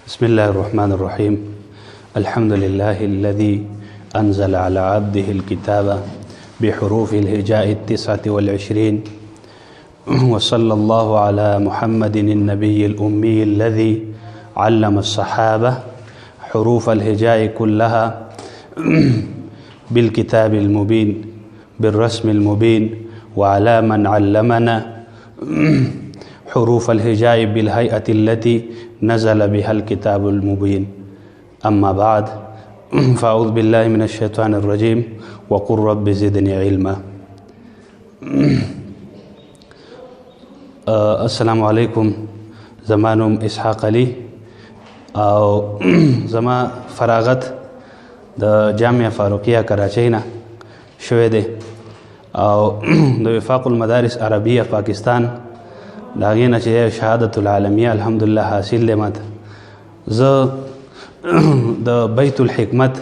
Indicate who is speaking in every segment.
Speaker 1: بسم الله الرحمن الرحيم. الحمد لله الذي أنزل على عبده الكتاب بحروف الهجاء 29 وصلى الله على محمد النبي الأمي الذي علم الصحابة حروف الهجاء كلها بالكتاب المبين بالرسم المبين، وعلى من علمنا حروف الهجاء بالهيئة التي نزل بها الكتاب المبين. أما بعد، فأعوذ بالله من الشيطان الرجيم وقل رب زدني علما. السلام علیکم. زما نوم اسحاق علي او زما فراغت د جامعه فاروقیه کراچۍ نه شوی دی او د وفاق المدارس عربیه پاکستان د هغې نه چې شهادت العالمیه الحمدلله حاصل دی. ماته زه د بیت الحکمت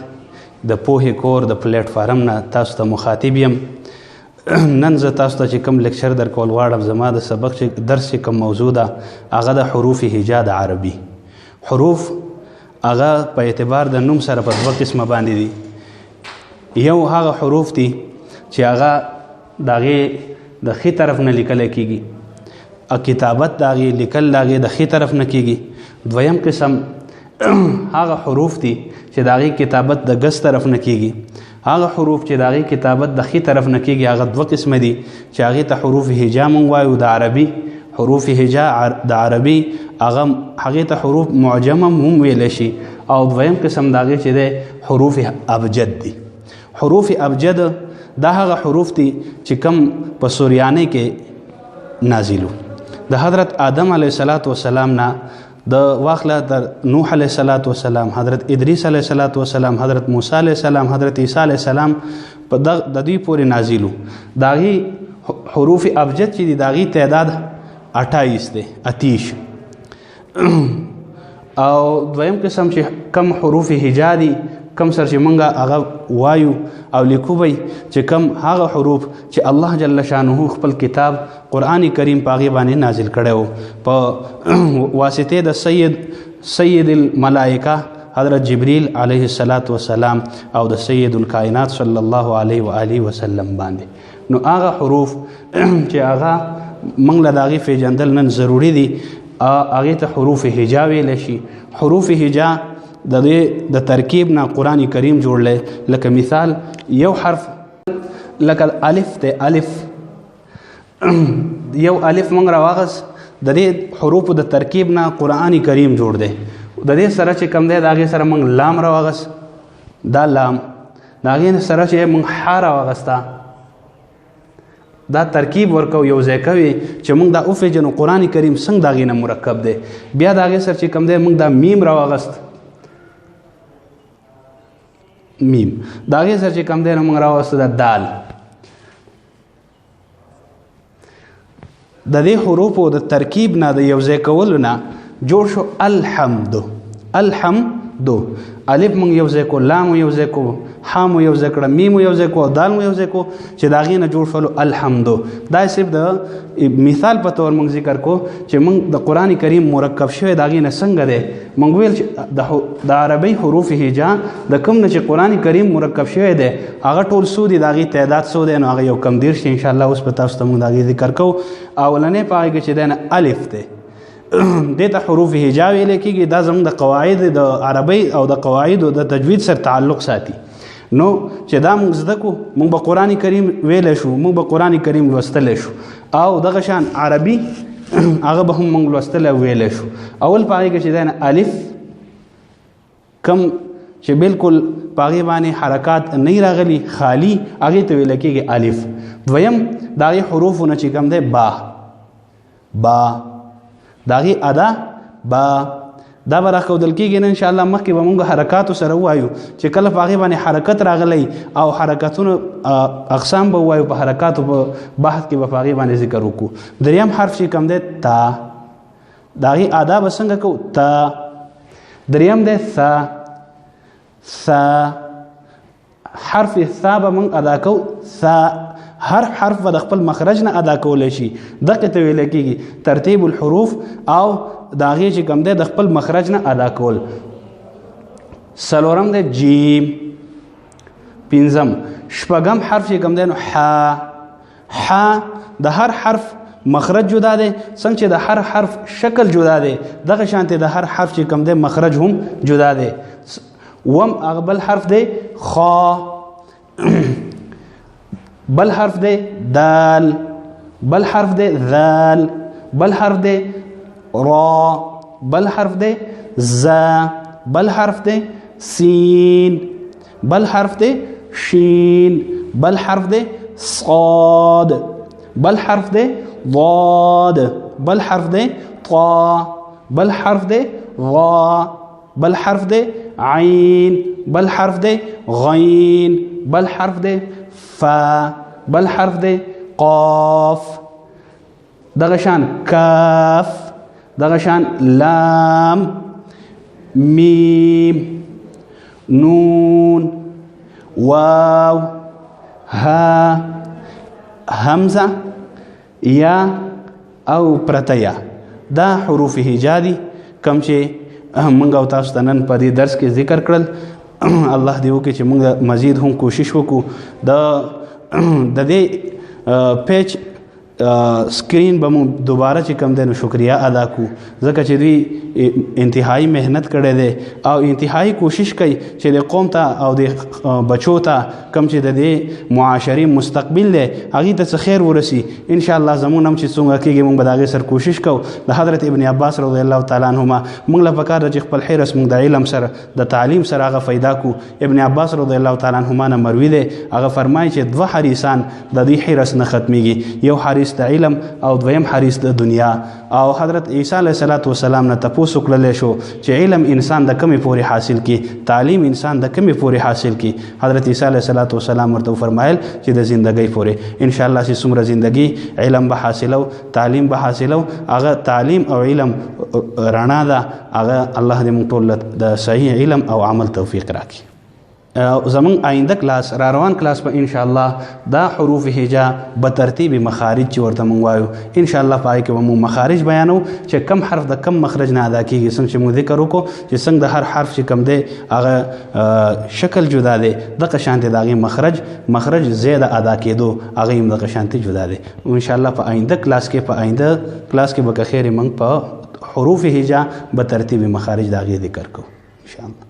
Speaker 1: د پوهې کور د پلیټفارم نه تاسو ته مخاطب یم. نن زه تاسو ته چې کوم لیکچر درکول غواړم، زما د سبق چې درس چې کوم موضوع ده هغه د حروف هجا د عربي. حروف هغه په اعتبار د نوم سره په دوه قسمه باندې دي. یو هغه حروف دي چې هغه د هغې د ښي طرف نه لیکلی کېږي، کتابت د هغې لیکل د هغې د ښي طرف نه کېږي. دویم قسم هغه حروف دي چې د هغې کتابت د ګس طرف نه کېږي. هغه حروف چې د هغې کتابت د ښي طرف نه کېږي هغه دوه قسمه دي چې هغې ته حروف هجا مونږ وایو. د عربي حروف هجا د عربي هغې ته حروف معجمه هم ویلی شي، او دویم قسم د هغې چې دی حروف ابجد دي. حروف ابجد دا هغه حروف دي چې کم په سوریانۍ کې نازلو. د حضرت آدم علیه الصلاة والسلام نه د واخله د نوح علیه الصلاة والسلام، حضرت ادریس علیه الصلاة والسلام، حضرت موسی علیه السلام، حضرت عیسی علیه السلام په د دوی پورې نازلو. د هغې حروف ابجد چې دي د هغې تعداد 28 دی، 28. او دویم قسم چې کم حروف هجا دي کم سر چې مونږ هغه وایو او لیکو بی چې کم هغه حروف چې الله جل شانه خپل کتاب قرآن کریم په هغې باندې نازل کړی و په واسطې د سید الملائکه حضرت جبریل علیه الصلاة والسلام او د سید الکائنات صلی الله علیه و آله وسلم باندې. نو هغه حروف چې هغه مونږ له د هغې پیژندل نن ضروري دي، هغې ته حروف هجا ویلی شي. حروف هجا د دې د ترکیب نه قرآن کریم جوړلی. لکه مثال یو حرف لکه الف دی، الف یو الف مونږ راواغس، د دې حروفو د ترکیب نه قرآن کریم جوړ دی. د دې سره چې کم دی د هغې سره مونږ لام راواغس، دا لام. د هغې سره چې مونږ ح راواغسته، دا ترکیب ورکو یو ځای کوي چې مونږ دا وپېژنو قرآن کریم څنګه د هغې نه مرکب دی. بیا د هغې سره چې کم دی مونږ دا میم راواغست، میم. د هغې سره چې کم دی نو مونږ راوسته د دال. د دې حروفو د ترکیب نه د یو ځای کولو نه جوړ شو الحمدو. الحمدو الف مونږ یو ځای کو، لام مو یو ځای کو، ح مو یو ځای کړه، میم مو یو ځای کو، دال مو یو ځای کو چې د هغې نه جوړ شولو الحمدو. دا صرف د مثال په طور مونږ ذکر کو چې مونږ د قرآن کریم مرکب شوی د هغې نه څنګه دی. مونږ ویل چې د عربي حروف هجا د کوم نه چې قرآن کریم مرکب شوی دی هغه ټول څو دي، د هغې تعداد څو دی، نو هغه یو کم 30 دی. انشاءالله اوس به تاسو ته مونږ د هغې ذکر کوو. اولنی په هغې کې چې دی نه الف دی، دې ته حروف هجا ویلی کېږي. دا زموږ د قواعد د عربۍ او د قواعدو د تجوید سره تعلق ساتي. نو چې دا مونږ زده کو، مونږ به قرآن کریم ویلی شو، مونږ به قرآن کریم لوستلی شو، او دغه شان عربي هغه به هم مونږ لوستلی ویلی شو. اول په هغې کې چې دی نه الف کم چې بلکل په هغې باندې حرکات نه راغلي، خالي، هغې ته ویلی کېږي الف. دویم د هغې حروفو نه چې کوم دی با، با د هغې ادا با، دا به راښودل کېږي نه انشاءالله. مخکې به مونږ حرکاتو سره ووایو چې کله په هغې باندې حرکت راغلی او حرکتونو اقسام به ووایو، په حرکاتو په بحث کې به په هغې باندې ذکر وکړو. دریم حرف چې کوم دی تا، د هغې ادا به څنګه کوو؟ تا. دریم دی ثا، ثا حرف ثا به مونږ ادا کوو، ثا. هر حرف به د خپل مخرج نه ادا کولی شي دغه ته ویل کېږي ترتیب الحروف او د هغې چې کوم دی د خپل مخرج نه ادا کول. څلورم دی جیم. پنځم شپږم حرف چې کوم دی نو ح. د هر حرف مخرج جدا دی څنګه چې د هر حرف شکل جدا دی دغه شانتې د هر حرف چې کوم دی مخرج هم جدا دی. وم هغه بل حرف دی خا. بل حرف دی دال. بل حرف دی ذال. بل حرف دی را. بل حرف دی زا. بل حرف دی سین. بل حرف دی شین. بل حرف دی صاد. بل حرف دی ضاد. بل حرف دی طا. بل حرف دی غا. بل حرف دی عین. بل حرف دی غین. بل حرف دی فا. بل حرف دی قاف. دغه شان کاف. دغه شان لام. میم. نون. واو. ها. همزه یا او پرتیا. دا حروف هجا دي کوم چې موږ او تاسو ته نن په دې درس کې ذکر کړل. الله دې وکړي چې موږ مزید هم کوشش وکړو د دې پیج سکرین به مو دوباره چې کم دی نو شکریه ادا کو ځکه چې دوی انتهایی محنت کړی دی او انتهایی کوشش کوي چې د قوم ته او د بچو ته کم چې د دې معاشري مستقبل دی هغې ته څه خیر ورسي انشاءالله زمونږ هم چې څومره کېږي موږ به د هغې سره کوشش کوو. د حضرت ابن عباس رضی الله تعالی عنهما موږ له پکار ده چې خپل حرص موږ د علم سره د تعلیم سره هغه فایده کو. ابن عباس رضی الله تعالی عنهما نه مروي دی هغه فرمایي چې دوه حریصان د دې حرص نه ختمیږي. یو حریص د علم او دویم حریص د دنیا. او حضرت عیسی علیه السلام نه تپوس وکړلی شو چې علم انسان د کمې پورې حاصل کړي تعلیم انسان د کمې پورې حاصل کړي. حضرت عیسی علیه السلام ورته وفرمایل چې د زندګۍ پورې انشاءالله چې څومره زندګي علم به حاصلو تعلیم به حاصلو هغه تعلیم او علم رڼا ده هغه الله دې موږ ټول د صحیح علم او عمل توفیق راکړي. زمون آینده کلاس را روان کلاس په ان شاء الله دا حروف هجا به ترتیب مخارج چې ورته مونږ وایو ان شاء الله پای کې مو مخارج بیانو چې کم حرف د کم مخرج نه ادا کیږي. څنګه چې مو ذکر وکړو چې څنګه د هر حرف چې کم دی هغه شکل جدا دی دغه شانتي د هغې مخرج زیاده ادا کېدو هغه هم دغه شانتي جدا دی. ان شاء الله په آینده کلاس کې به که خیر موږ په حروف هجا به ترتیب مخارج د هغې ذکر کوو ان شاء الله.